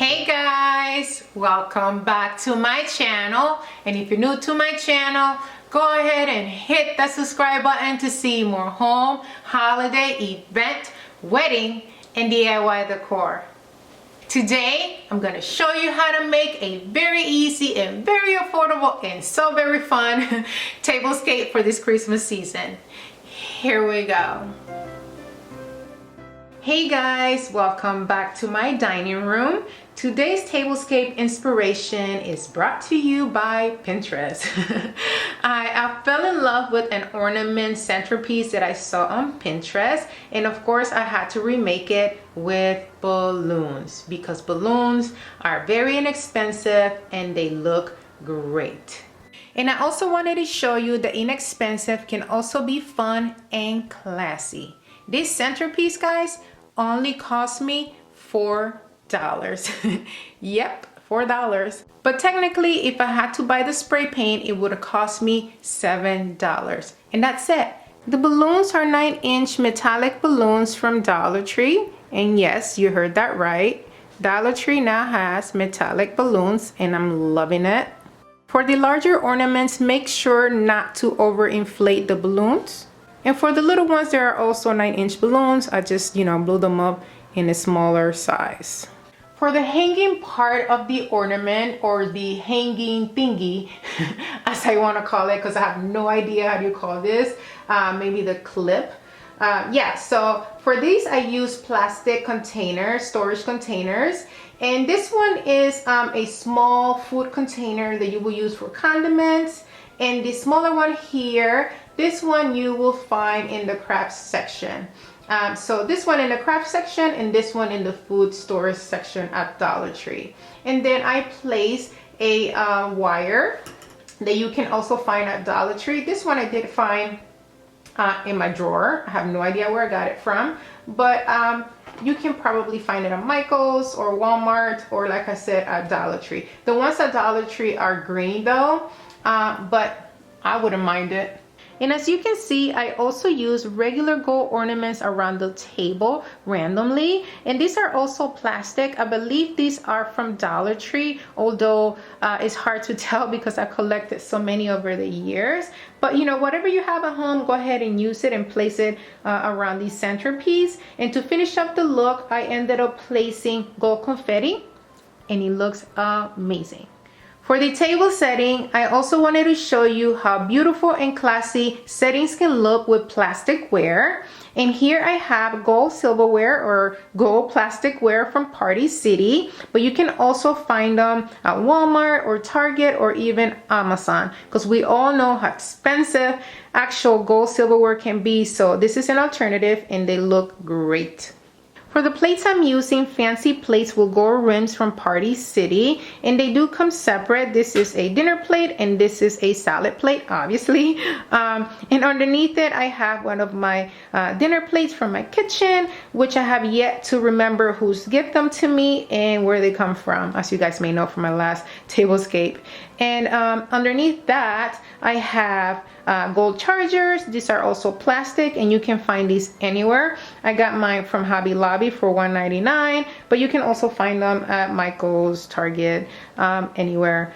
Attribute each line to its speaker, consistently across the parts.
Speaker 1: Hey guys, welcome back to my channel. And if you're new to my channel, go ahead and hit that subscribe button to see more home, holiday, event, wedding, and DIY decor. Today, I'm going to show you how to make a very easy and very affordable and so very fun tablescape for this Christmas season. Here we go. Hey guys, welcome back to my dining room. Today's tablescape inspiration is brought to you by Pinterest. I fell in love with an ornament centerpiece that I saw on Pinterest, and of course I had to remake it with balloons because balloons are very inexpensive and they look great. And I also wanted to show you that inexpensive can also be fun and classy. This centerpiece, guys, only cost me $4. Yep, $4. But technically, if I had to buy the spray paint, it would have cost me $7. And that's it. The balloons are 9-inch metallic balloons from Dollar Tree. And yes, you heard that right. Dollar Tree now has metallic balloons and I'm loving it. For the larger ornaments, make sure not to overinflate the balloons. And for the little ones, there are also 9-inch balloons. I just, blew them up in a smaller size. For the hanging part of the ornament, or the hanging thingy, as I want to call it, because I have no idea how you call this, maybe the clip. So for these, I use plastic containers, storage containers. And this one is a small food container that you will use for condiments. And the smaller one here, this one you will find in the crafts section. So this one in the craft section and this one in the food storage section at Dollar Tree. And then I place a wire that you can also find at Dollar Tree. This one I did find in my drawer. I have no idea where I got it from, but you can probably find it at Michael's or Walmart, or like I said, at Dollar Tree. The ones at Dollar Tree are green though, but I wouldn't mind it. And as you can see, I also use regular gold ornaments around the table randomly. And these are also plastic. I believe these are from Dollar Tree, although it's hard to tell because I've collected so many over the years. But whatever you have at home, go ahead and use it and place it around the centerpiece. And to finish up the look, I ended up placing gold confetti, and it looks amazing. For the table setting, I also wanted to show you how beautiful and classy settings can look with plasticware. And here I have gold silverware or gold plasticware from Party City, but you can also find them at Walmart or Target or even Amazon, because we all know how expensive actual gold silverware can be. So this is an alternative and they look great. For the plates I'm using, Fancy Plates with gold rims from Party City, and they do come separate. This is a dinner plate and this is a salad plate, obviously. And underneath it, I have one of my dinner plates from my kitchen, which I have yet to remember who's given them to me and where they come from, as you guys may know from my last tablescape. And underneath that, I have gold chargers. These are also plastic and you can find these anywhere. I got mine from Hobby Lobby for $1.99, but you can also find them at Michael's, Target, anywhere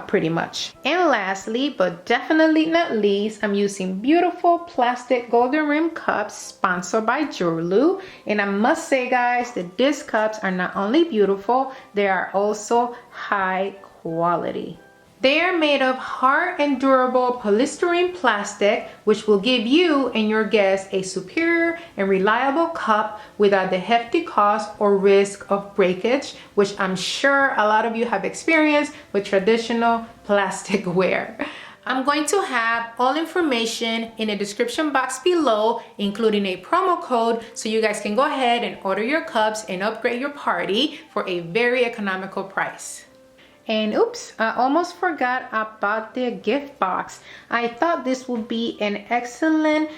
Speaker 1: pretty much. And lastly, but definitely not least, I'm using beautiful plastic golden rim cups sponsored by Joorloo. And I must say, guys, that these cups are not only beautiful, they are also high quality. They are made of hard and durable polystyrene plastic, which will give you and your guests a superior and reliable cup without the hefty cost or risk of breakage, which I'm sure a lot of you have experienced with traditional plasticware. I'm going to have all information in the description box below, including a promo code, so you guys can go ahead and order your cups and upgrade your party for a very economical price. And oops, I almost forgot about the gift box. I thought this would be an excellent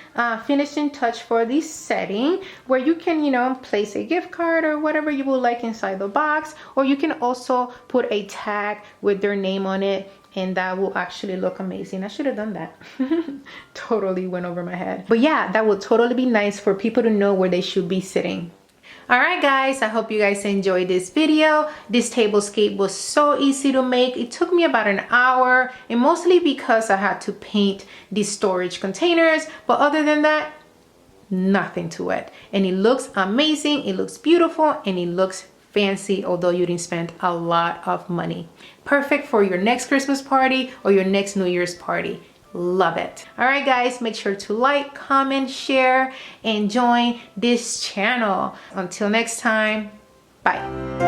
Speaker 1: finishing touch for this setting, where you can, place a gift card or whatever you would like inside the box, or you can also put a tag with their name on it, and that will actually look amazing. I should have done that. Totally went over my head. But yeah, that would totally be nice for people to know where they should be sitting. Alright guys, I hope you guys enjoyed this video. This tablescape was so easy to make. It took me about an hour, and mostly because I had to paint these storage containers, but other than that, nothing to it. And it looks amazing, it looks beautiful, and it looks fancy, although you didn't spend a lot of money. Perfect for your next Christmas party or your next New Year's party. Love it. All right guys, make sure to like, comment, share, and join this channel. Until next time, bye.